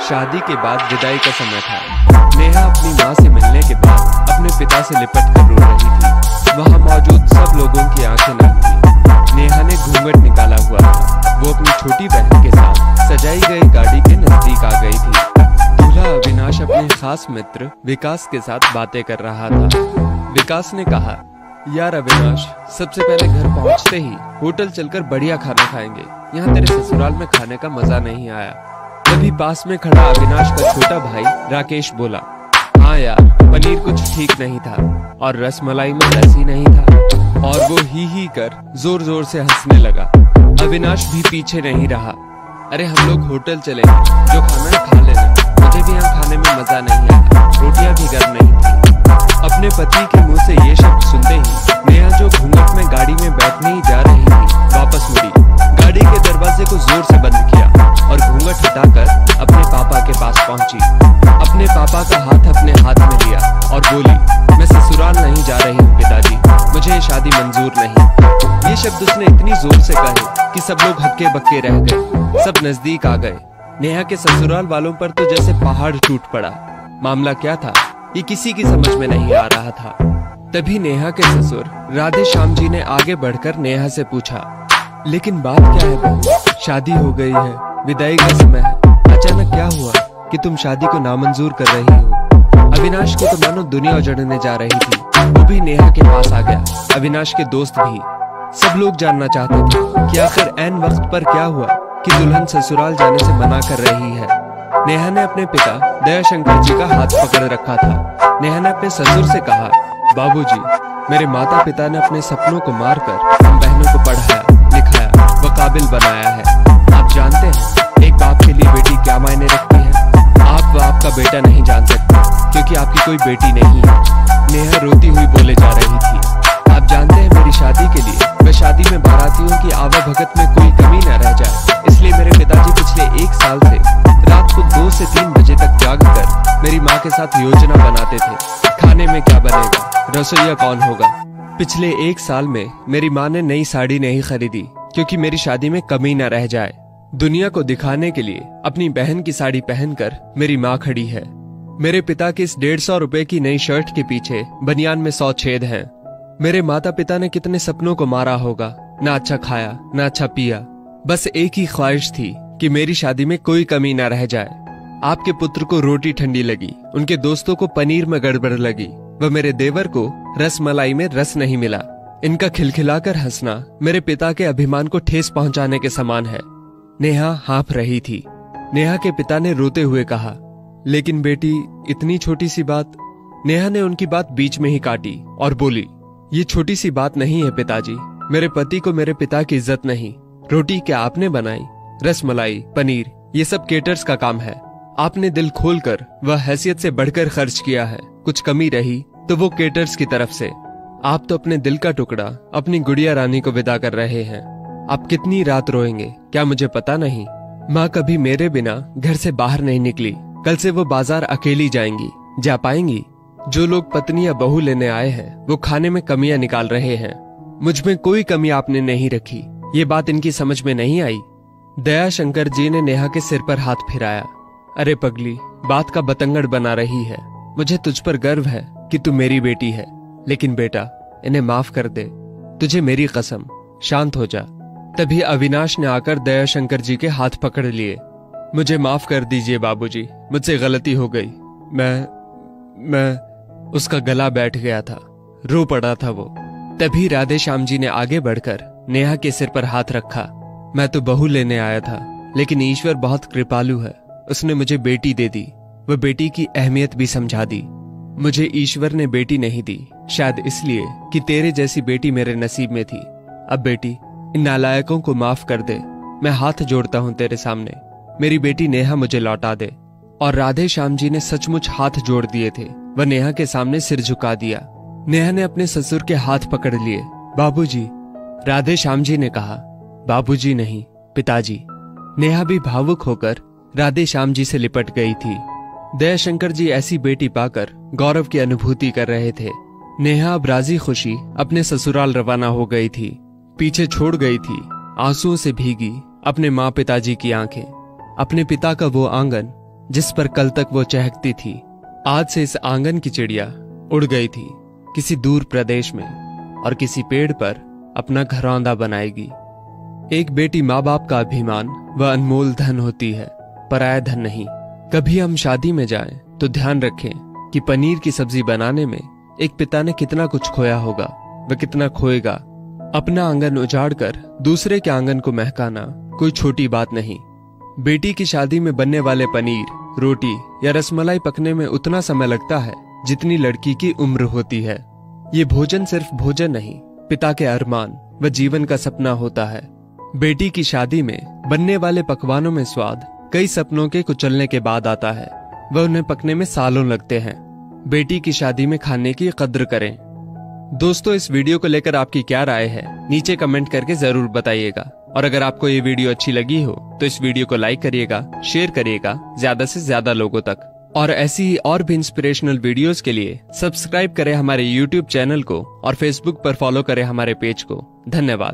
शादी के बाद विदाई का समय था। नेहा अपनी माँ से मिलने के बाद अपने पिता से लिपट कर रो रही थी। वहाँ मौजूद सब लोगों की आंखें नम थी। नेहा ने घूंघट निकाला हुआ था। वो अपनी छोटी बहन के साथ सजाई गई गाड़ी के नजदीक आ गई थी। दूल्हा अविनाश अपने खास मित्र विकास के साथ बातें कर रहा था। विकास ने कहा, यार अविनाश, सबसे पहले घर पहुंचते ही होटल चलकर बढ़िया खाना खाएंगे। यहाँ तेरे ससुराल में खाने का मजा नहीं आया। तभी पास में खड़ा अविनाश का छोटा भाई राकेश बोला, हाँ यार, पनीर कुछ ठीक नहीं था और रसमलाई में रस ही नहीं था। और वो ही कर जोर जोर से हंसने लगा। अविनाश भी पीछे नहीं रहा। अरे हम लोग होटल चले, जो खाना है खा लेना, मुझे भी यहाँ खाने में मजा नहीं आया। रोटियां भी गर्म नहीं थी। अपने पति के मुंह से ये शब्द सुनते ही नेहा, जो घूंघट में गाड़ी में बैठने ही जा रही थी, वापस मुड़ी। गाड़ी के दरवाजे को जोर से बंद किया और घूंघट हटाकर अपने पापा के पास पहुंची। अपने पापा का हाथ अपने हाथ में लिया और बोली, मैं ससुराल नहीं जा रही हूँ पिताजी, मुझे ये शादी मंजूर नहीं। ये शब्द उसने इतनी जोर से कहे कि सब लोग हक्के बक्के रह गए। सब नजदीक आ गए। नेहा के ससुराल वालों पर तो जैसे पहाड़ टूट पड़ा। मामला क्या था, ये किसी की समझ में नहीं आ रहा था। तभी नेहा के ससुर राधे श्याम जी ने आगे बढ़कर नेहा से पूछा, लेकिन बात क्या है बहू? शादी हो गई है, विदाई का समय है, अचानक क्या हुआ कि तुम शादी को नामंजूर कर रही हो? अविनाश को तो मानो दुनिया उजड़ने जा रही थी। वो भी नेहा के पास आ गया, अविनाश के दोस्त भी। सब लोग जानना चाहते थे कि आखिर ऐन वक्त पर क्या हुआ कि दुल्हन ससुराल जाने से मना कर रही है। नेहा ने अपने पिता दयाशंकर जी का हाथ पकड़ रखा था। नेहा ने अपने ससुर से कहा, बाबूजी, मेरे माता पिता ने अपने सपनों को मारकर हम बहनों को पढ़ाया, लिखाया, व काबिल बनाया है। आप जानते हैं एक बाप के लिए बेटी क्या मायने रखती है? आप व आपका बेटा नहीं जान सकते, क्योंकि आपकी कोई बेटी नहीं है। नेहा रोती हुई बोले जा रही थी, आप जानते हैं मेरी शादी के लिए व शादी में बारातियों की आवाभगत में कोई कमी न रह जाए, इसलिए मेरे पिताजी पिछले 1 साल से रात को 2 से 3 बजे तक जाग कर मेरी माँ के साथ योजना बनाते थे। खाने में क्या बनेगा, रसोइया कौन होगा। पिछले 1 साल में मेरी माँ ने नई साड़ी नहीं खरीदी, क्योंकि मेरी शादी में कमी न रह जाए। दुनिया को दिखाने के लिए अपनी बहन की साड़ी पहनकर मेरी माँ खड़ी है। मेरे पिता की इस 150 रुपए की नई शर्ट के पीछे बनियान में 100 छेद हैं। मेरे माता पिता ने कितने सपनों को मारा होगा, ना अच्छा खाया, ना अच्छा पिया। बस एक ही ख्वाहिश थी कि मेरी शादी में कोई कमी ना रह जाए। आपके पुत्र को रोटी ठंडी लगी, उनके दोस्तों को पनीर में गड़बड़ लगी, व मेरे देवर को रसमलाई में रस नहीं मिला। इनका खिलखिलाकर हंसना मेरे पिता के अभिमान को ठेस पहुंचाने के समान है। नेहा हाँफ रही थी। नेहा के पिता ने रोते हुए कहा, लेकिन बेटी, इतनी छोटी सी बात। नेहा ने उनकी बात बीच में ही काटी और बोली, ये छोटी सी बात नहीं है पिताजी। मेरे पति को मेरे पिता की इज्जत नहीं। रोटी क्या आपने बनाई? रसमलाई, पनीर, ये सब केटर्स का काम है। आपने दिल खोलकर वह हैसियत से बढ़कर खर्च किया है। कुछ कमी रही तो वो केटर्स की तरफ से। आप तो अपने दिल का टुकड़ा अपनी गुड़िया रानी को विदा कर रहे हैं। आप कितनी रात रोएंगे क्या मुझे पता नहीं। माँ कभी मेरे बिना घर से बाहर नहीं निकली। कल से वो बाजार अकेली जाएंगी। जा पाएंगी? जो लोग पत्नी या बहू लेने आए हैं वो खाने में कमियां निकाल रहे हैं। मुझ में कोई कमी आपने नहीं रखी। ये बात इनकी समझ में नहीं आई। दयाशंकर जी ने नेहा के सिर पर हाथ फिराया। अरे पगली, बात का बतंगड़ बना रही है। मुझे तुझ पर गर्व है कि तू मेरी बेटी है, लेकिन बेटा, इन्हें माफ कर दे। तुझे मेरी कसम, शांत हो जा। तभी अविनाश ने आकर दयाशंकर जी के हाथ पकड़ लिए। मुझे माफ कर दीजिए बाबूजी, मुझसे गलती हो गई। मैं उसका गला बैठ गया था, रो पड़ा था वो। तभी राधे श्याम जी ने आगे बढ़कर नेहा के सिर पर हाथ रखा। मैं तो बहू लेने आया था, लेकिन ईश्वर बहुत कृपालु है। उसने मुझे बेटी दे दी, वह बेटी की अहमियत भी समझा दी। मुझे ईश्वर ने बेटी नहीं दी, शायद इसलिए कि तेरे जैसी बेटी मेरे नसीब में थी। अब बेटी, इन नालायकों को माफ कर दे। मैं हाथ जोड़ता हूँ तेरे सामने। मेरी बेटी नेहा मुझे लौटा दे। और राधे श्याम जी ने सचमुच हाथ जोड़ दिए थे। वह नेहा के सामने सिर झुका दिया। नेहा ने अपने ससुर के हाथ पकड़ लिए। बाबूजी, राधे श्याम जी ने कहा। बाबूजी नहीं, पिताजी। नेहा भी भावुक होकर राधे श्याम जी से लिपट गई थी। दयाशंकर जी ऐसी बेटी पाकर गौरव की अनुभूति कर रहे थे। नेहा अब राजी खुशी अपने ससुराल रवाना हो गई थी। पीछे छोड़ गई थी आंसुओं से भीगी अपने माँ पिताजी की आंखें, अपने पिता का वो आंगन जिस पर कल तक वो चहकती थी, आज से इस आंगन की चिड़िया उड़ गई थी किसी दूर प्रदेश में और किसी पेड़ पर अपना घरौंदा बनाएगी। एक बेटी माँ बाप का अभिमान व अनमोल धन होती है, पराया धन नहीं। कभी हम शादी में जाएं तो ध्यान रखें कि पनीर की सब्जी बनाने में एक पिता ने कितना कुछ खोया होगा व कितना खोएगा। अपना आंगन उजाड़कर दूसरे के आंगन को महकाना कोई छोटी बात नहीं। बेटी की शादी में बनने वाले पनीर, रोटी या रसमलाई पकने में उतना समय लगता है जितनी लड़की की उम्र होती है। ये भोजन सिर्फ भोजन नहीं, पिता के अरमान व जीवन का सपना होता है। बेटी की शादी में बनने वाले पकवानों में स्वाद कई सपनों के कुचलने के बाद आता है व उन्हें पकने में सालों लगते हैं। बेटी की शादी में खाने की कद्र करें। दोस्तों, इस वीडियो को लेकर आपकी क्या राय है, नीचे कमेंट करके जरूर बताइएगा। और अगर आपको ये वीडियो अच्छी लगी हो तो इस वीडियो को लाइक करिएगा, शेयर करिएगा ज्यादा से ज्यादा लोगों तक। और ऐसी ही और भी इंस्पिरेशनल वीडियोस के लिए सब्सक्राइब करें हमारे YouTube चैनल को और Facebook पर फॉलो करें हमारे पेज को। धन्यवाद।